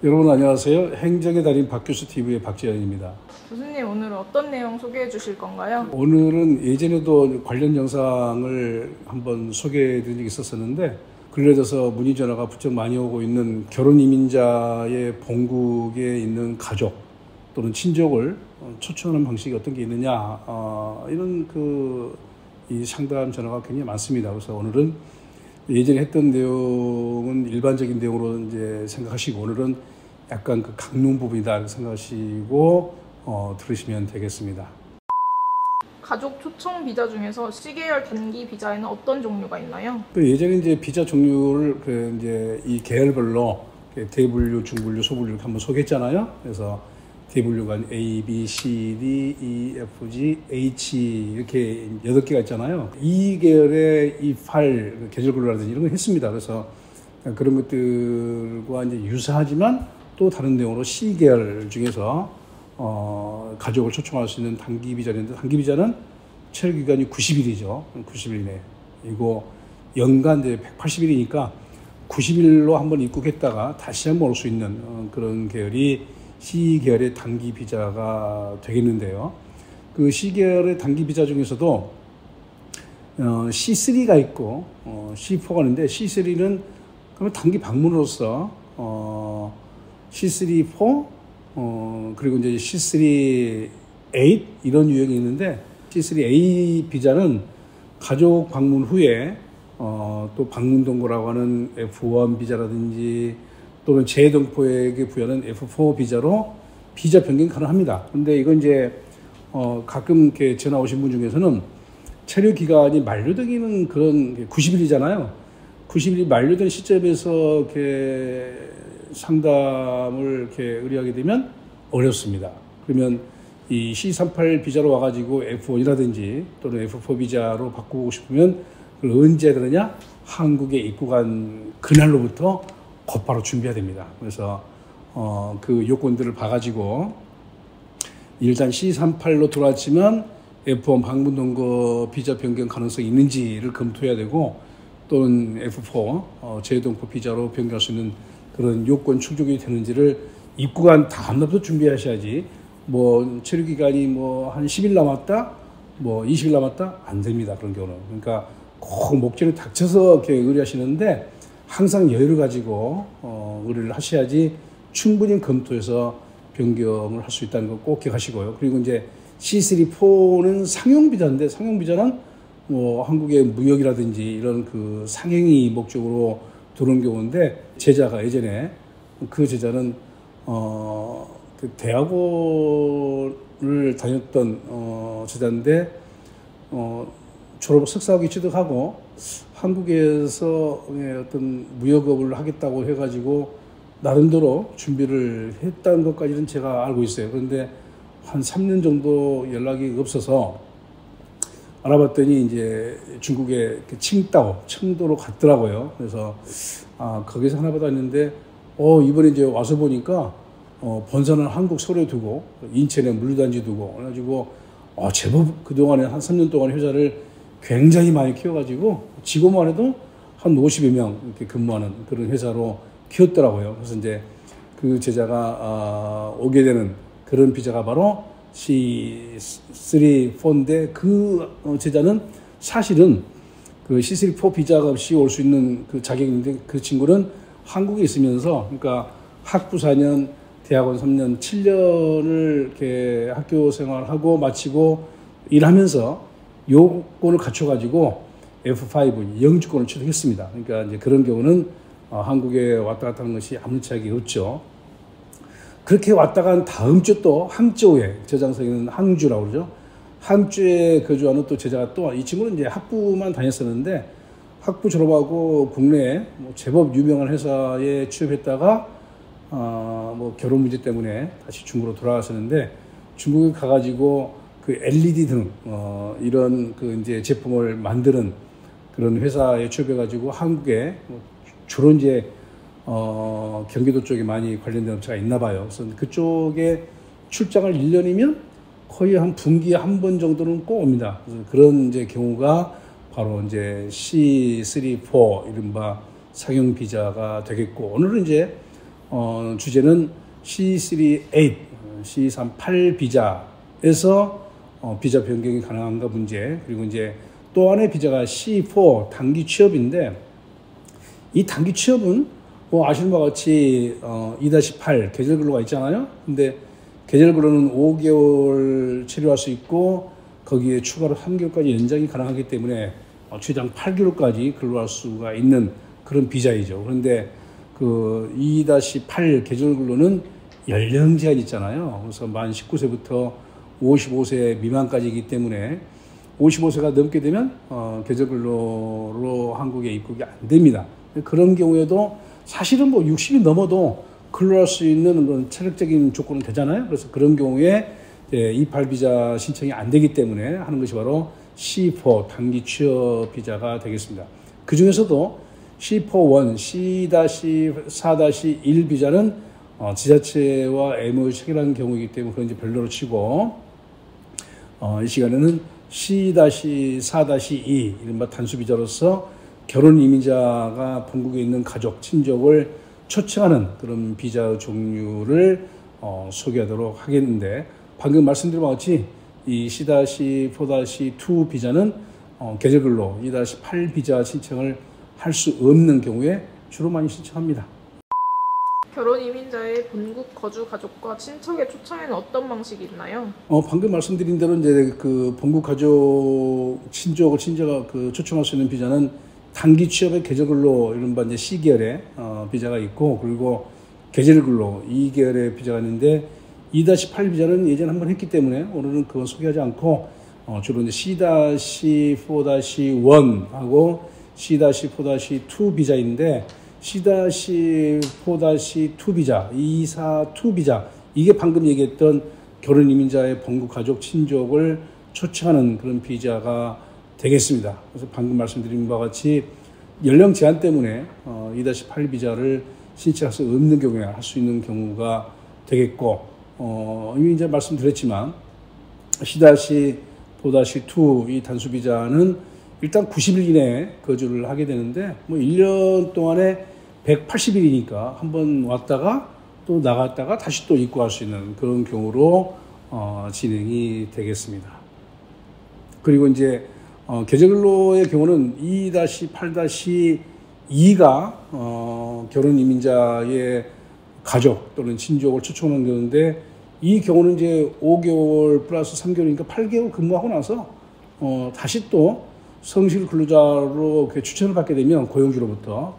여러분 안녕하세요. 행정의 달인 박교수 TV의 박지현입니다. 교수님, 오늘은 어떤 내용 소개해 주실 건가요? 오늘은 예전에도 관련 영상을 한번 소개해 드린 적이 있었었는데, 근래 들어서 문의 전화가 부쩍 많이 오고 있는 결혼 이민자의 본국에 있는 가족 또는 친족을 초청하는 방식이 어떤 게 있느냐, 이런 이 상담 전화가 굉장히 많습니다. 그래서 오늘은 예전에 했던 내용은 일반적인 내용으로 이제 생각하시고, 오늘은 약간 강론 부분이다 이렇게 생각하시고 들으시면 되겠습니다. 가족 초청 비자 중에서 C계열 단기 비자에는 어떤 종류가 있나요? 예전에 이제 비자 종류를 이제 이 계열별로 대분류, 중분류, 소분류 이렇게 한번 소개했잖아요. 그래서 대분류가 A, B, C, D, E, F, G, H 이렇게 8개가 있잖아요. 이 계열의 이 파일, 계절별로라든지 이런 거 했습니다. 그래서 그런 것들과 이제 유사하지만 또 다른 내용으로 C 계열 중에서 가족을 초청할 수 있는 단기 비자인데, 단기 비자는 체류 기간이 90일이죠. 90일 이내. 이거 연간 이제 180일이니까 90일로 한번 입국했다가 다시 한번 올 수 있는 그런 계열이 C 계열의 단기 비자가 되겠는데요. 그 C 계열의 단기 비자 중에서도 C3가 있고 C4가 있는데, C3는 그러면 단기 방문으로서 C3, 4 그리고 이제 C3, 8 이런 유형이 있는데, C3A 비자는 가족 방문 후에 또 방문 동거라고 하는 F1 비자라든지 또는 재동포에게 부여하는 F4 비자로 비자 변경이 가능합니다. 그런데 이건 이제 가끔 이렇게 전화 오신 분 중에서는 체류 기간이 만료되기는 그런 90일이잖아요. 90일이 만료된 시점에서 이렇게 상담을 이렇게 의뢰하게 되면 어렵습니다. 그러면 이 C38 비자로 와가지고 F1이라든지 또는 F4 비자로 바꾸고 싶으면 그걸 언제 해야 되느냐? 한국에 입국한 그날로부터 곧바로 준비해야 됩니다. 그래서 그 요건들을 봐가지고 일단 C38로 들어왔지만 F1 방문 동거 비자 변경 가능성이 있는지를 검토해야 되고, 또는 F4 재동포 비자로 변경할 수 있는 그런 요건 충족이 되는지를 입국한 다음날부터 준비하셔야지, 뭐 체류 기간이 뭐 한 10일 남았다, 뭐 20일 남았다, 안 됩니다. 그런 경우는. 그러니까 꼭 목전에 닥쳐서 이렇게 의뢰하시는데, 항상 여유를 가지고 의뢰를 하셔야지 충분히 검토해서 변경을 할 수 있다는 거 꼭 기억하시고요. 그리고 이제 C3, 4는 상용 비자인데, 상용 비자는 뭐 한국의 무역이라든지 이런 그 상행이 목적으로 들어온 경우인데, 제자가 예전에 그 제자는 그 대학원을 다녔던 제자인데, 졸업 석사학위 취득하고 한국에서 어떤 무역업을 하겠다고 해가지고 나름대로 준비를 했다는 것까지는 제가 알고 있어요. 그런데 한 3년 정도 연락이 없어서 알아봤더니 이제 중국의 칭다오, 청도로 갔더라고요. 그래서 거기서 하나 받았는데 이번에 이제 와서 보니까 본사는 한국 서울에 두고 인천에 물류단지 두고 그래가지고 제법 그동안에 한 3년 동안 회사를 굉장히 많이 키워가지고 직원만 해도 한 50여 명 이렇게 근무하는 그런 회사로 키웠더라고요. 그래서 이제 그 제자가 오게 되는 그런 비자가 바로 C3, 4인데, 그 제자는 사실은 그 C3, 4 비자가 없이 올 수 있는 그 자격이 있는데, 그 친구는 한국에 있으면서, 그러니까 학부 4년, 대학원 3년, 7년을 이렇게 학교 생활하고 마치고 일하면서 요건을 갖춰가지고 F5 영주권을 취득했습니다. 그러니까 이제 그런 경우는 한국에 왔다 갔다 하는 것이 아무렇지 않게 없죠. 그렇게 왔다 간 다음 주 또 항저우에, 저장소에는 항주라고 그러죠. 항주에 거주하는 또 제자가 또, 이 친구는 이제 학부만 다녔었는데 학부 졸업하고 국내에 뭐 제법 유명한 회사에 취업했다가 뭐 결혼 문제 때문에 다시 중국으로 돌아갔었는데, 중국에 가가지고 그 LED 등 이런 그 이제 제품을 만드는 그런 회사에 취업해가지고 한국에 주로 이제 경기도 쪽에 많이 관련된 업체가 있나 봐요. 그래서 그쪽에 출장을 1년이면 거의 한 분기에 한 번 정도는 꼭 옵니다. 그래서 그런 이제 경우가 바로 이제 C3, 4 이른바 상용 비자가 되겠고, 오늘은 이제 주제는 C38, C38 비자에서 비자 변경이 가능한가 문제, 그리고 이제 또 하나의 비자가 C4 단기 취업인데, 이 단기 취업은 아시는 바와 같이 2-8 계절 근로가 있잖아요. 근데 계절 근로는 5개월 체류할 수 있고 거기에 추가로 3개월까지 연장이 가능하기 때문에 최장 8개월까지 근로할 수가 있는 그런 비자이죠. 그런데 그 2-8 계절 근로는 연령 제한이 있잖아요. 그래서 만 19세부터 55세 미만까지이기 때문에 55세가 넘게 되면 계절 근로로 한국에 입국이 안 됩니다. 그런 경우에도 사실은 60이 넘어도 근로할 수 있는 그런 체력적인 조건은 되잖아요. 그래서 그런 경우에 28 비자 신청이 안 되기 때문에 하는 것이 바로 C4 단기 취업 비자가 되겠습니다. 그 중에서도 C41, C-4-1 비자는 지자체와 MOU 체결한 경우이기 때문에 그건 이제 별도로 치고, 이 시간에는 C-4-2 이른바 단수 비자로서 결혼 이민자가 본국에 있는 가족, 친족을 초청하는 그런 비자 종류를 소개하도록 하겠는데, 방금 말씀드린 바와 같이 이 C-4-2 비자는 계절 근로 2-8 비자 신청을 할 수 없는 경우에 주로 많이 신청합니다. 결혼 이민자의 본국 거주 가족과 친척의 초청에는 어떤 방식이 있나요? 방금 말씀드린 대로 이제 그 본국 가족, 친족을 초청할 수 있는 비자는 단기 취업의 계절 근로 이른바 이제 C계열의 비자가 있고, 그리고 계절 근로 2계열의 비자가 있는데 2-8 비자는 예전에 한번 했기 때문에 오늘은 그건 소개하지 않고 주로 이제 C-4-1하고 C-4-2 비자인데, C-4-2 비자, 242 비자, 이게 방금 얘기했던 결혼 이민자의 본국 가족 친족을 초청하는 그런 비자가 되겠습니다. 그래서 방금 말씀드린 바와 같이 연령 제한 때문에 2-8 비자를 신청할 수 없는 경우에 할 수 있는 경우가 되겠고, 이미 이제 말씀드렸지만 C-4-2 이 단수 비자는 일단 90일 이내에 거주를 하게 되는데, 1년 동안에 180일이니까 한번 왔다가 또 나갔다가 다시 또 입국할 수 있는 그런 경우로 진행이 되겠습니다. 그리고 이제 계절 근로의 경우는 2-8-2가 결혼 이민자의 가족 또는 친족을 초청하는 경우인데, 이 경우는 이제 5개월 플러스 3개월이니까 8개월 근무하고 나서 다시 또 성실 근로자로 추천을 받게 되면 고용주로부터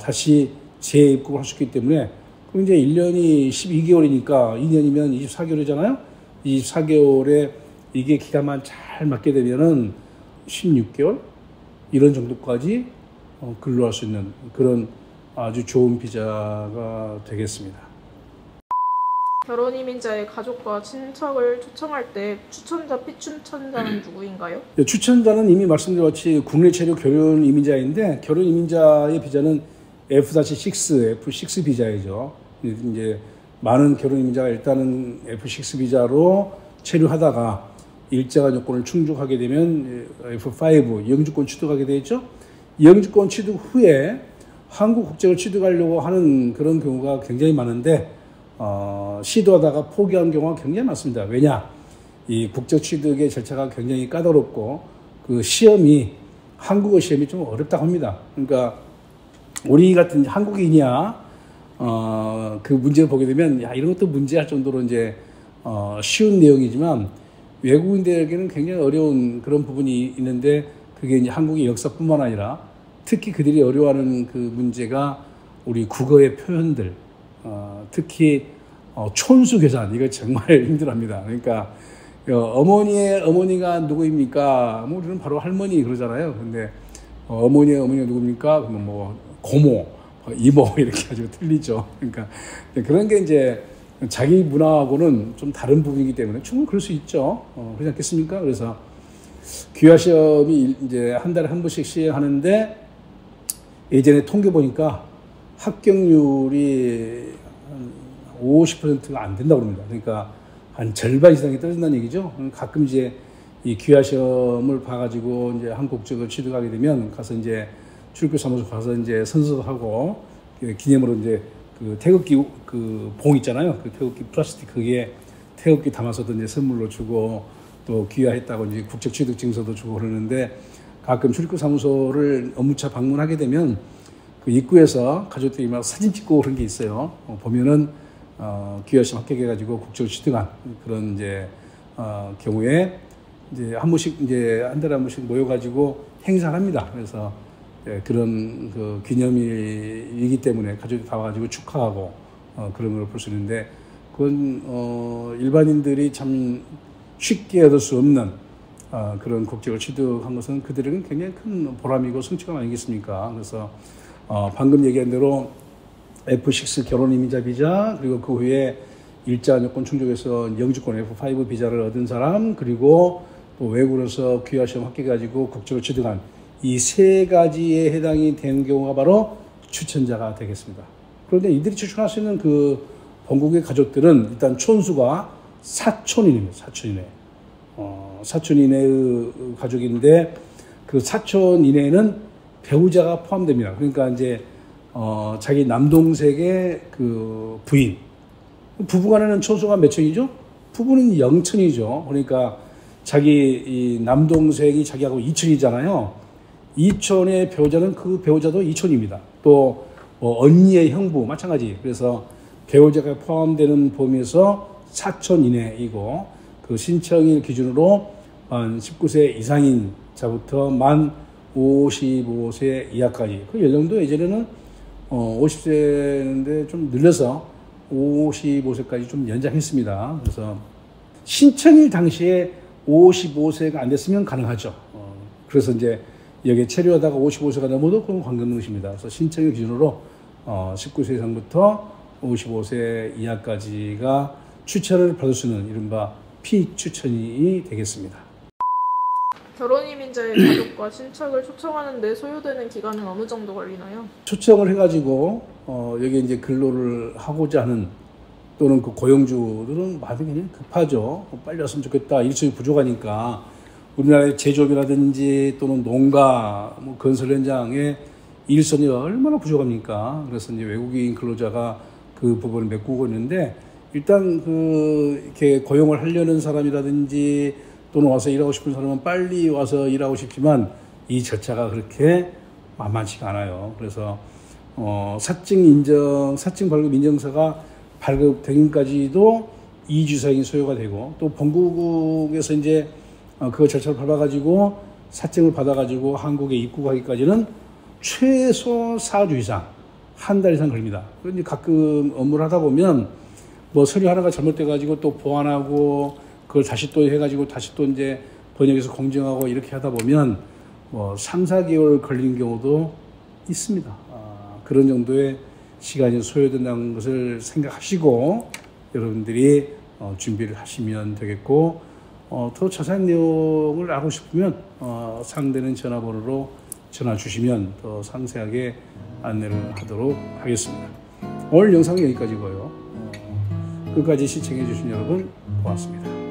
다시 재입국을 할 수 있기 때문에, 그럼 이제 1년이 12개월이니까 2년이면 24개월이잖아요. 24개월에 이게 기간만 잘 맞게 되면은 16개월 이런 정도까지 근로할 수 있는 그런 아주 좋은 비자가 되겠습니다. 결혼 이민자의 가족과 친척을 초청할 때 추천자, 피추천자는 누구인가요? 추천자는 이미 말씀드린 같이 국내 체류 결혼 이민자인데, 결혼 이민자의 비자는 F-6 비자이죠. 이제 많은 결혼 이민자가 일단은 F-6 비자로 체류하다가 일정한 요건을 충족하게 되면 F-5 영주권 취득하게 되죠. 영주권 취득 후에 한국 국적을 취득하려고 하는 그런 경우가 굉장히 많은데, 시도하다가 포기한 경우가 굉장히 많습니다. 왜냐? 이 국적 취득의 절차가 굉장히 까다롭고, 그 시험이, 한국어 시험이 좀 어렵다고 합니다. 그러니까, 우리 같은 한국인이야, 그 문제를 보게 되면, 이런 것도 문제할 정도로 이제, 쉬운 내용이지만, 외국인들에게는 굉장히 어려운 그런 부분이 있는데, 그게 이제 한국의 역사뿐만 아니라, 특히 그들이 어려워하는 그 문제가 우리 국어의 표현들, 특히 촌수 계산, 이거 정말 힘들어합니다. 그러니까 어머니의 어머니가 누구입니까? 우리는 바로 할머니 그러잖아요. 근데 어머니의 어머니가 누굽니까? 그러면 고모, 이모 이렇게 가지고 틀리죠. 그러니까 그런 게 이제 자기 문화하고는 좀 다른 부분이기 때문에 충분히 그럴 수 있죠. 그렇지 않겠습니까? 그래서 귀화 시험이 이제 한 달에 한 번씩 시행하는데, 예전에 통계 보니까 합격률이 한 50%가 안 된다고 합니다. 그러니까 한 절반 이상이 떨어진다는 얘기죠. 가끔 이제 이 귀화 시험을 봐가지고 이제 한국 국적을 취득하게 되면 가서 이제 출입국 사무소 가서 이제 선서하고 기념으로 이제 그 태극기 그 봉 있잖아요. 그 태극기 플라스틱 그게 태극기 담아서도 이제 선물로 주고 또 귀화했다고 이제 국적 취득 증서도 주고 그러는데 가끔 출입국 사무소를 업무차 방문하게 되면 그 입구에서 가족들이 막 사진 찍고 그런 게 있어요. 보면은 귀화심 합격해가지고 국적 취득한 그런 이제 경우에 이제 한 번씩 이제 한 달에 한 번씩 모여가지고 행사를 합니다. 그래서 그런 그 기념일이기 때문에 가족이 다 와가지고 축하하고 그런 걸 볼 수 있는데 그건 일반인들이 참 쉽게 얻을 수 없는 그런 국적을 취득한 것은 그들에게는 굉장히 큰 보람이고 성취감 아니겠습니까? 그래서 방금 얘기한 대로 F6 결혼 이민자 비자 그리고 그 후에 일자 요건 충족해서 영주권 F5 비자를 얻은 사람 그리고 또 외국으로서 귀화 시험 합격해가지고 국적을 취득한 이 세 가지에 해당이 되는 경우가 바로 추천자가 되겠습니다. 그런데 이들이 추천할 수 있는 그 본국의 가족들은 일단 촌수가 4촌인입니다. 4촌 이내. 4촌 이내의 가족인데 그 4촌 이내에는 배우자가 포함됩니다. 그러니까 이제 자기 남동생의 그 부인. 부부간에는 촌수가 몇 촌이죠? 부부는 0촌이죠. 그러니까 자기 이 남동생이 자기하고 2촌이잖아요. 2촌의 배우자는 그 배우자도 2촌입니다. 또 언니의 형부 마찬가지. 그래서 배우자가 포함되는 범위에서 4촌 이내이고 그 신청일 기준으로 19세 이상인 자부터 만 55세 이하까지 그 연령도 예전에는 50세인데 좀 늘려서 55세까지 좀 연장했습니다. 그래서 신청일 당시에 55세가 안 됐으면 가능하죠. 그래서 이제 여기에 체류하다가 55세가 넘어도 그건 관계없는 것입니다. 그래서 신청일 기준으로 19세 이상부터 55세 이하까지가 추천을 받을 수 있는 이른바 피추천이 되겠습니다. 결혼 이민자의 가족과 친척을 초청하는 데 소요되는 기간은 어느 정도 걸리나요? 초청을 해가지고 여기 이제 근로를 하고자 하는 또는 그 고용주들은 마음이 굉장히 급하죠. 빨리 왔으면 좋겠다. 일손이 부족하니까 우리나라의 제조업이라든지 또는 농가, 건설 현장에 일손이 얼마나 부족합니까? 그래서 이제 외국인 근로자가 그 부분을 메꾸고 있는데 일단 이렇게 고용을 하려는 사람이라든지 또는 와서 일하고 싶은 사람은 빨리 와서 일하고 싶지만 이 절차가 그렇게 만만치가 않아요. 그래서 사증 발급 인정서가 발급되기까지도 2주 이상이 소요가 되고 또 본국에서 이제 그 절차를 밟아가지고 사증을 받아가지고 한국에 입국하기까지는 최소 4주 이상, 한 달 이상 걸립니다. 그런데 가끔 업무를 하다 보면 뭐 서류 하나가 잘못돼가지고 또 보완하고 그걸 다시 또 해가지고 다시 또 이제 번역해서 공정하고 이렇게 하다 보면 뭐 3, 4개월 걸리는 경우도 있습니다. 그런 정도의 시간이 소요된다는 것을 생각하시고 여러분들이 준비를 하시면 되겠고 더 자세한 내용을 알고 싶으면 상대는 전화번호로 전화 주시면 더 상세하게 안내를 하도록 하겠습니다. 오늘 영상은 여기까지고요. 끝까지 시청해 주신 여러분 고맙습니다.